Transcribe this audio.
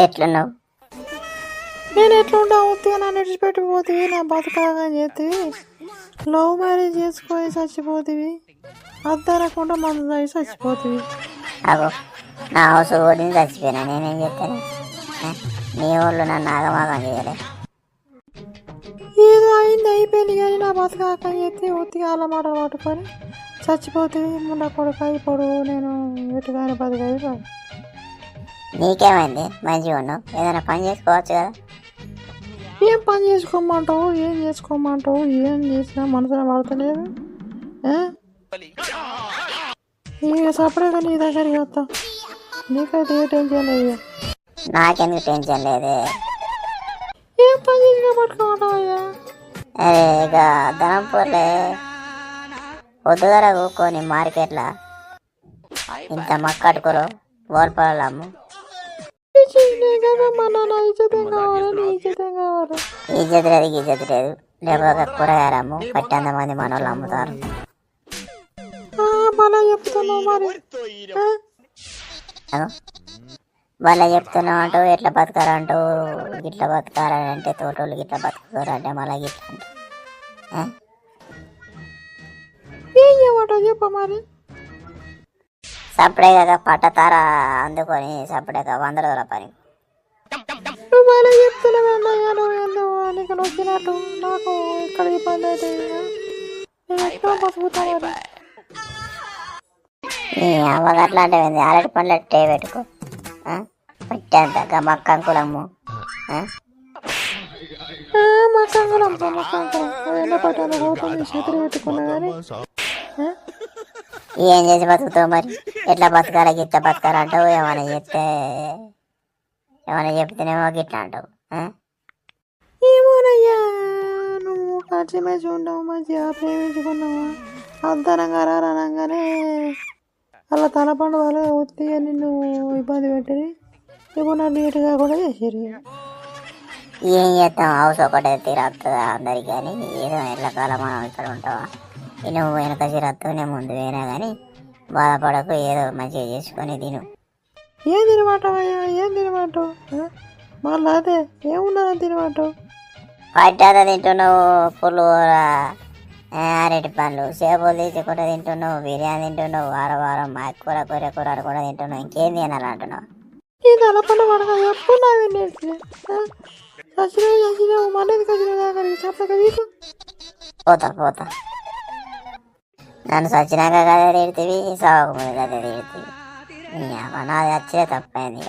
ఎట్లున్నావు? నేను ఎట్లుంటా ఉత్తిగా నన్ను విడిచిపెట్టిపోతుంది, నా బతకాగా చేతివి, లవ్ మ్యారేజ్ చేసుకొని చచ్చిపోతుంది, అద్దరకుండా మందు తాగి చచ్చిపోతుంది. అగో నా హౌస్ ఓడింది చచ్చిపోయినా నేనేం చెప్తాను? నీ వాళ్ళు నన్ను ఆగమాగం చేయలే. ఏదో అయింది అయిపోయింది కానీ నా బతకాక చేతి ఉత్తిగా అలా మాటలు పట్టుకొని చచ్చిపోతుంది. ముండ కొడుకాయి పొడుగు నేను ఎటుగానే బతికాయి. నీకేమైంది? మంచిగా ఉన్నావు, ఏదైనా పని చేసుకోవచ్చు కదా. ఏం పని చేసుకోమంటావు, ఏం చేసుకోమంటావు, ఏం చేసినా మనసులో పడతలేదు. ఇక సపరేట్గా నీ దగ్గరికి వస్తా, నీకైతే ఏ టెన్షన్ లేదు. నాకెందుకు టెన్షన్ లేదే. ఏం పని చేసినా పట్టుకోమంటావు అయ్యా? అరే ఇక ధనంపూర్లే పొద్దుగాల కూకొని మార్కెట్లో ఇంత మక్కట్టుకోరు ఓల్పడాలు అమ్ము. ఇజ్జత్ లేదు ఇజ్జత్ లేదు, లేకపోతే కూరగాయలు అమ్ము. 100 మంది మన వాళ్ళు అమ్ముతారు. మళ్ళీ చెప్తున్నావు అంటావు, ఎట్లా బతకాలంటావు, గిట్లా బతకాలంటే తోటోళ్ళు గిట్లా బతుకుతారంటే మళ్ళీ గిట్లా అంటావు. ఏం చేయమంటావు చెప్ప మరి. సపరేగా పట్టతార అందుకొని సపరేగా 100 రోజుల పని. నువ్వు అలా చెప్తున్నావు నువ్వు ఎందుకు నీకు నొచ్చినట్టు, నాకు ఇక్కడ ఇబ్బంది అయితే నేను ఎక్కడ బతుకుతాను. నీ అవ్వగట్లా అంటే ఆరటి పండ్ల టే పెట్టుకో, పట్టేంత మక్కంకులమ్ము. మక్కంకులం ఎండ పట్టాను పోతుంది, చేతులు పెట్టుకున్నా కానీ ఏం చేసి బతుకుతావు మరి? ఎట్లా బతకాలి గిట్లా బతకాలంటావు. ఏమైనా చెప్తేనేమో గిట్లా అంటావు. ఏమోనయ్యా, నువ్వు కలిసిమెలిసి ఉండవు, మంచిగా ప్రేమించుకున్నావా, అద్దనంగా రానగానే అలా తలపండు వాళ్ళు ఉత్తిగా నిన్ను ఇబ్బంది పెట్టింది. ఇప్పుడు నన్ను నీట్గా కూడా చేసారు. ఏం చేస్తాం, హౌస్ ఒకటే తీరవుతుందా అందరికి కానీ, ఏదో ఎట్లకాలం మనం ఇక్కడ ఉంటావా. నువ్వు వెనక చిరత్తు నేను ముందు పోయినా కానీ బాధపడకు, ఏదో మంచిగా చేసుకొని తిను. ఏం తినమంటావు అయ్యా, ఏం తినమంటావు? మళ్ళీ అదే ఏమున్నదని తినమంటావు? పట్టాத తింటున్నావు, పులిహోర, అరటి పండ్లు, చేపలు తీసుకుంటూ తింటున్నావు, బిర్యానీ తింటున్నావు, వారం కూర కూరలు కూడా తింటున్నావు. ఇంకేం తినాలంటున్నావు? ఈ తలపండు పడక ఎప్పుడు నాకు చచ్చినావు మనది కచ్చినావు చెప్పక వీకు. పోతా నన్ను చచ్చినాక కదే తిడుతుంది, సాగు ముందు కదే తిడుతుంది. నాది వచ్చే తప్పైంది.